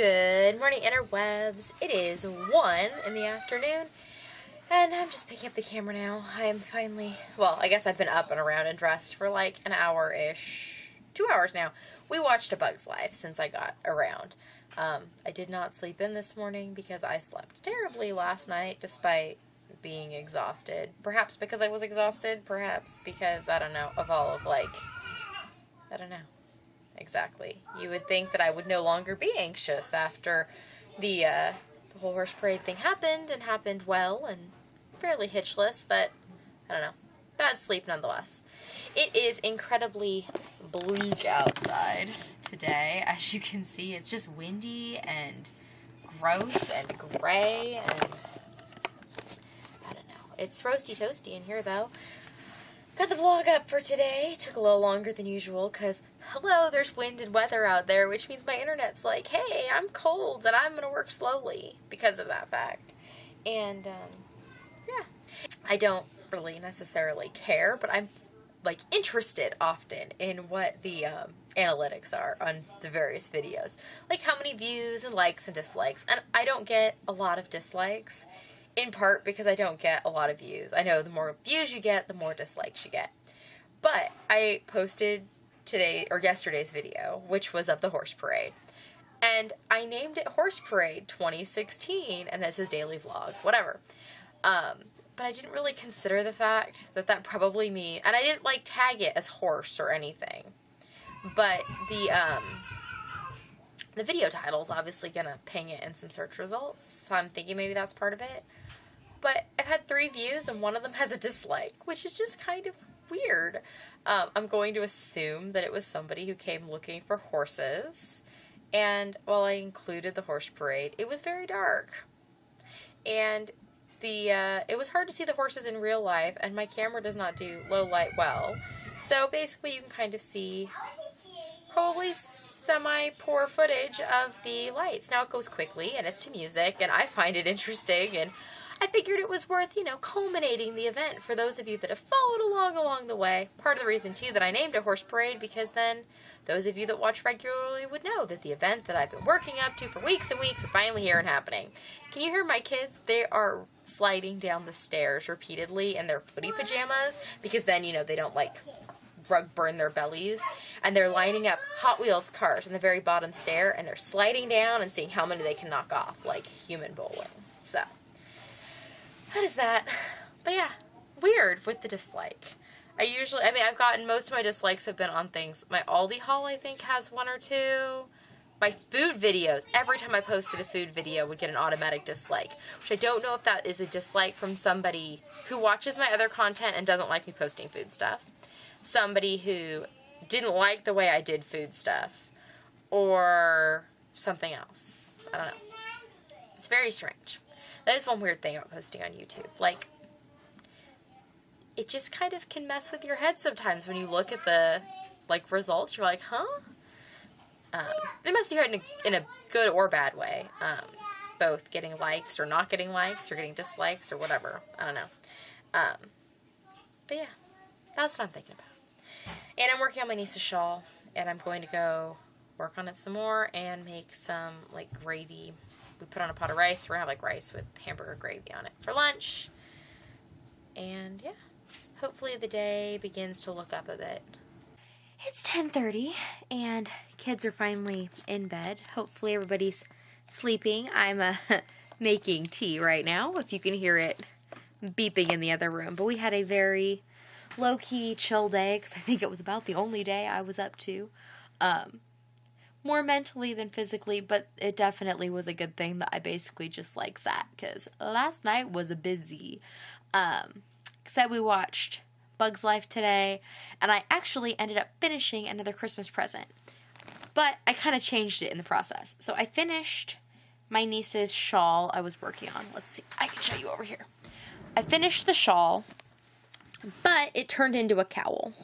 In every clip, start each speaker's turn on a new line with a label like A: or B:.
A: Good morning, interwebs. It is 1 in the afternoon, and I'm just picking up the camera now. I am finally, well, I guess I've been up and around and dressed for like an hour-ish, 2 hours now. We watched A Bug's Life since I got around. I did not sleep in this morning because I slept terribly last night despite being exhausted. Perhaps because I was exhausted, perhaps because, I don't know, of all of like, I don't know. Exactly. You would think that I would no longer be anxious after the whole horse parade thing happened, and happened well and fairly hitchless, but I don't know. Bad sleep nonetheless. It is incredibly bleak outside today. As you can see, it's just windy and gross and gray, and I don't know. It's roasty toasty in here though. Got the vlog up for today. Took a little longer than usual because, hello, there's wind and weather out there, which means my internet's like, hey, I'm cold and I'm going to work slowly because of that fact. And, yeah. I don't really necessarily care, but I'm, like, interested often in what the analytics are on the various videos. Like, how many views and likes and dislikes. And I don't get a lot of dislikes. In part because I don't get a lot of views. I know the more views you get, the more dislikes you get. But I posted today or yesterday's video, which was of the horse parade. And I named it Horse Parade 2016, and this is daily vlog, whatever. But I didn't really consider the fact that that probably means, and I didn't like tag it as horse or anything. But the video title is obviously gonna ping it in some search results, so I'm thinking maybe that's part of it. But I've had 3 views and one of them has a dislike, which is just kind of weird. I'm going to assume that it was somebody who came looking for horses, and while I included the horse parade, it was very dark. And it was hard to see the horses in real life, and my camera does not do low light well. So basically you can kind of see probably semi-poor footage of the lights. Now it goes quickly, and it's to music, and I find it interesting, and I figured it was worth, you know, culminating the event for those of you that have followed along the way. Part of the reason, too, that I named it Horse Parade, because then those of you that watch regularly would know that the event that I've been working up to for weeks and weeks is finally here and happening. Can you hear my kids? They are sliding down the stairs repeatedly in their footy pajamas, because then, you know, they don't, like, rug burn their bellies, and they're lining up Hot Wheels cars in the very bottom stair, and they're sliding down and seeing how many they can knock off, like human bowling. So that is that. But yeah, weird with the dislike. I've gotten, most of my dislikes have been on things. My Aldi haul, I think, has 1 or 2. My food videos, every time I posted a food video, would get an automatic dislike, which I don't know if that is a dislike from somebody who watches my other content and doesn't like me posting food stuff, somebody who didn't like the way I did food stuff, or something else. I don't know. It's very strange. That is one weird thing about posting on YouTube. Like, it just kind of can mess with your head sometimes when you look at the, like, results. You're like, huh? It must be hard in a good or bad way. Both getting likes or not getting likes or getting dislikes or whatever. I don't know. But yeah, that's what I'm thinking about. And I'm working on my niece's shawl, and I'm going to go work on it some more and make some, like, gravy. We put on a pot of rice. We're going to have, like, rice with hamburger gravy on it for lunch. And, yeah, hopefully the day begins to look up a bit. It's 10:30, and kids are finally in bed. Hopefully everybody's sleeping. I'm making tea right now, if you can hear it beeping in the other room. But we had a very low-key, chill day, because I think it was about the only day I was up to. More mentally than physically, but it definitely was a good thing that I basically just, like, sat, because last night was a busy. Said we watched Bug's Life today, and I actually ended up finishing another Christmas present, but I kind of changed it in the process. So I finished my niece's shawl I was working on. Let's see, I can show you over here. I finished the shawl, but it turned into a cowl.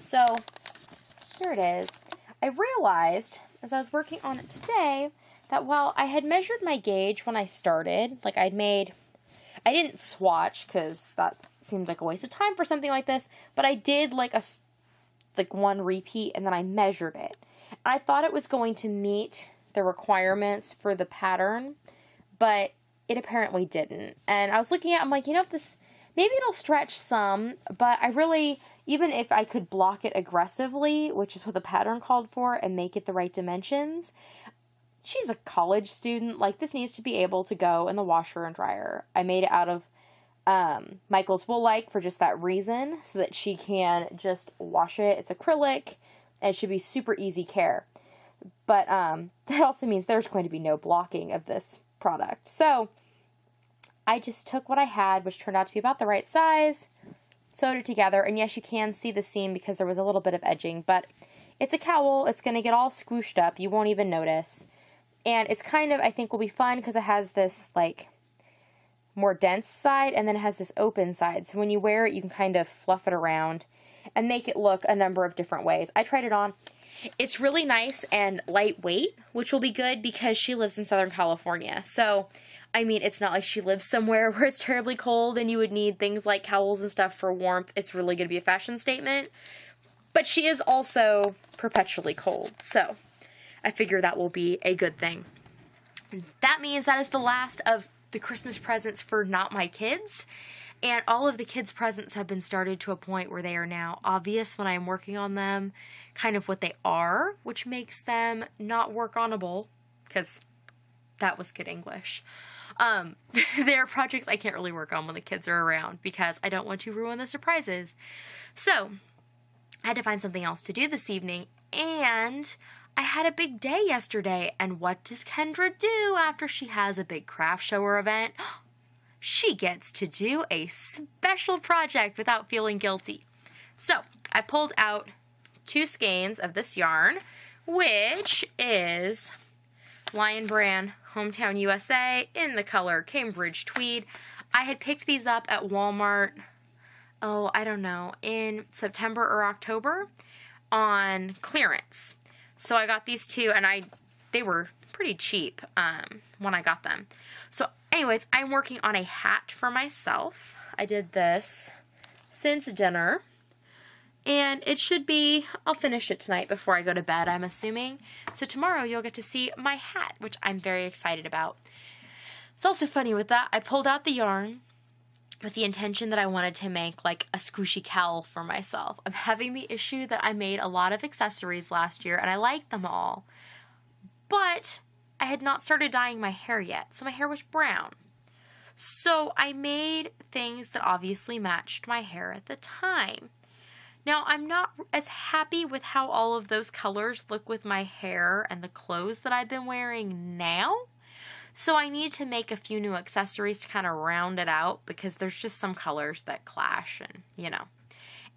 A: So here it is. I realized, as I was working on it today, that while I had measured my gauge when I started, like I didn't swatch, because that seemed like a waste of time for something like this, but I did like one repeat, and then I measured it. And I thought it was going to meet the requirements for the pattern, but it apparently didn't. And I was looking at it, I'm like, you know, this, maybe it'll stretch some, but I really, even if I could block it aggressively, which is what the pattern called for, and make it the right dimensions, she's a college student. Like, this needs to be able to go in the washer and dryer. I made it out of Michael's Wool-Like for just that reason, so that she can just wash it. It's acrylic, and it should be super easy care. But that also means there's going to be no blocking of this product. So I just took what I had, which turned out to be about the right size, sewed it together, and yes, you can see the seam because there was a little bit of edging, but it's a cowl. It's going to get all squooshed up. You won't even notice. And it's kind of, I think, will be fun because it has this, like, more dense side, and then it has this open side. So when you wear it, you can kind of fluff it around and make it look a number of different ways. I tried it on. It's really nice and lightweight, which will be good because she lives in Southern California. So, I mean, it's not like she lives somewhere where it's terribly cold and you would need things like cowls and stuff for warmth. It's really going to be a fashion statement. But she is also perpetually cold. So, I figure that will be a good thing. That means that is the last of the Christmas presents for not my kids, and all of the kids' presents have been started to a point where they are now obvious when I'm working on them, kind of what they are, which makes them not work-onable, because that was good English. There are projects I can't really work on when the kids are around, because I don't want to ruin the surprises. So, I had to find something else to do this evening, and I had a big day yesterday, and what does Kendra do after she has a big craft show or event? She gets to do a special project without feeling guilty. So, I pulled out 2 skeins of this yarn, which is Lion Brand Hometown USA in the color Cambridge Tweed. I had picked these up at Walmart, I don't know, in September or October on clearance. So I got these 2, and they were pretty cheap when I got them. So anyways, I'm working on a hat for myself. I did this since dinner, and it should be, I'll finish it tonight before I go to bed, I'm assuming. So tomorrow you'll get to see my hat, which I'm very excited about. It's also funny with that, I pulled out the yarn with the intention that I wanted to make like a squishy cowl for myself. I'm having the issue that I made a lot of accessories last year, and I liked them all, but I had not started dyeing my hair yet, so my hair was brown. So I made things that obviously matched my hair at the time. Now, I'm not as happy with how all of those colors look with my hair and the clothes that I've been wearing now. So I need to make a few new accessories to kind of round it out, because there's just some colors that clash and, you know.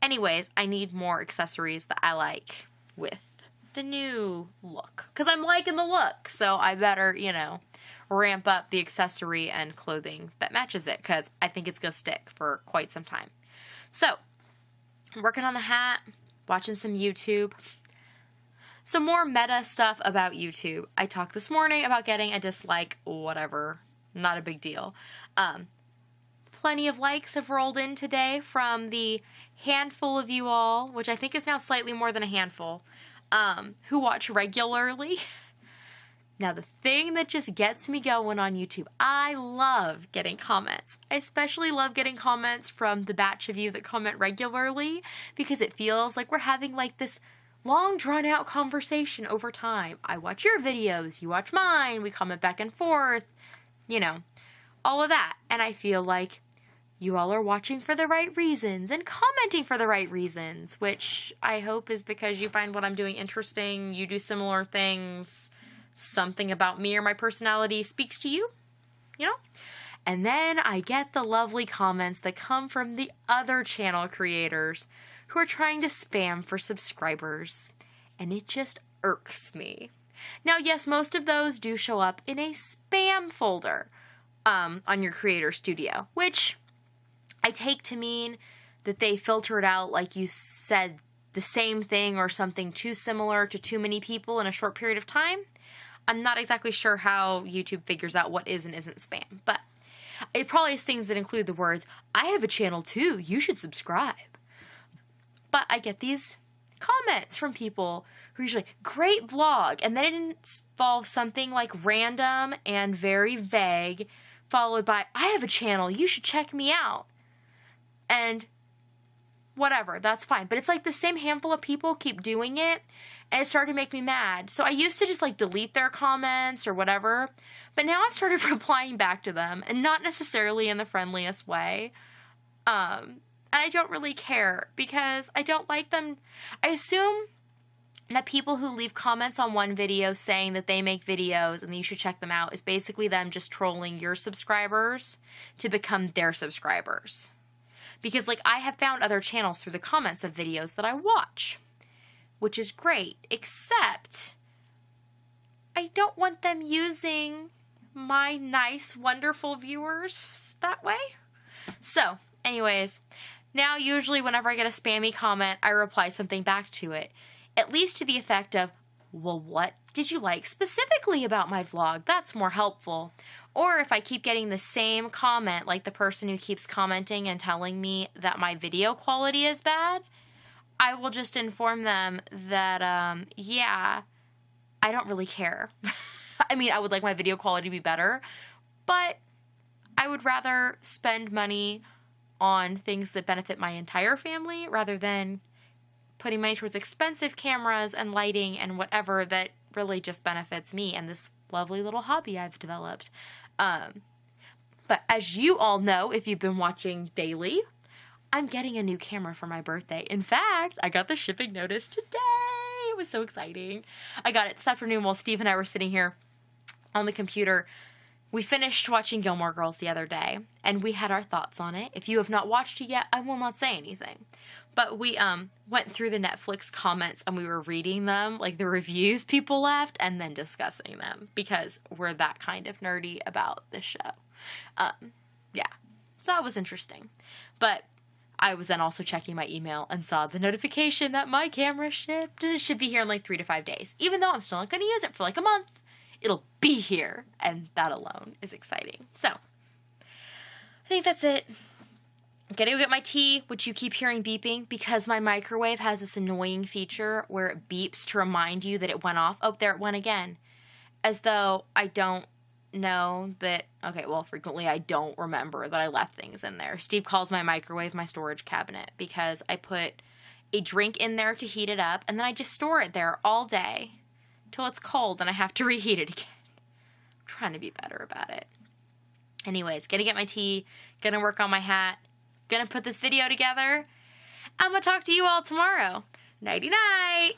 A: Anyways, I need more accessories that I like with the new look, because I'm liking the look, so I better, you know, ramp up the accessory and clothing that matches it, because I think it's going to stick for quite some time. So, I'm working on the hat, watching some YouTube. Some more meta stuff about YouTube. I talked this morning about getting a dislike, whatever, not a big deal. Plenty of likes have rolled in today from the handful of you all, which I think is now slightly more than a handful, who watch regularly. Now, the thing that just gets me going on YouTube, I love getting comments. I especially love getting comments from the batch of you that comment regularly, because it feels like we're having like this long, drawn-out conversation over time. I watch your videos, you watch mine, we comment back and forth, you know, all of that. And I feel like you all are watching for the right reasons and commenting for the right reasons, which I hope is because you find what I'm doing interesting, you do similar things, something about me or my personality speaks to you, you know? And then I get the lovely comments that come from the other channel creators who are trying to spam for subscribers, and it just irks me. Now, yes, most of those do show up in a spam folder on your Creator Studio, which I take to mean that they filter it out like you said the same thing or something too similar to too many people in a short period of time. I'm not exactly sure how YouTube figures out what is and isn't spam, but it probably is things that include the words, I have a channel too, you should subscribe. But I get these
B: comments from people who are usually, great vlog, and then it involves something like random and very vague, followed by, I have a channel, you should check me out. And whatever, that's fine. But it's like the same handful of people keep doing it, and it started to make me mad. So I used to just like delete their comments or whatever, but now I've started replying back to them, and not necessarily in the friendliest way. And I don't really care, because I don't like them. I assume that people who leave comments on one video saying that they make videos and that you should check them out is basically them just trolling your subscribers to become their subscribers. Because, like, I have found other channels through the comments of videos that I watch, which is great, except I don't want them using my nice, wonderful viewers that way. So, anyways, now usually whenever I get a spammy comment, I reply something back to it. At least to the effect of, well, what did you like specifically about my vlog? That's more helpful. Or if I keep getting the same comment, like the person who keeps commenting and telling me that my video quality is bad, I will just inform them that, yeah, I don't really care. I mean, I would like my video quality to be better, but I would rather spend money on things that benefit my entire family rather than putting money towards expensive cameras and lighting and whatever that really just benefits me and this lovely little hobby I've developed. But as you all know, if you've been watching daily, I'm getting a new camera for my birthday. In fact, I got the shipping notice today. It was so exciting. I got it this afternoon while Steve and I were sitting here on the computer. We finished watching Gilmore Girls the other day, and we had our thoughts on it. If you have not watched it yet, I will not say anything. But we went through the Netflix comments, and we were reading them, like the reviews people left, and then discussing them, because we're that kind of nerdy about this show. Yeah, so that was interesting. But I was then also checking my email and saw the notification that my camera shipped, and it should be here in like 3 to 5 days. Even though I'm still not going to use it for like a month, it'll be here, and that alone is exciting. So, I think that's it. I'm gonna go get my tea, which you keep hearing beeping, because my microwave has this annoying feature where it beeps to remind you that it went off. Oh, there it went again. As though I don't know that, okay, well, frequently I don't remember that I left things in there. Steve calls my microwave my storage cabinet, because I put a drink in there to heat it up, and then I just store it there all day till it's cold and I have to reheat it again. I'm trying to be better about it. Anyways, gonna get my tea, gonna work on my hat, gonna put this video together. I'm gonna talk to you all tomorrow. Nighty night!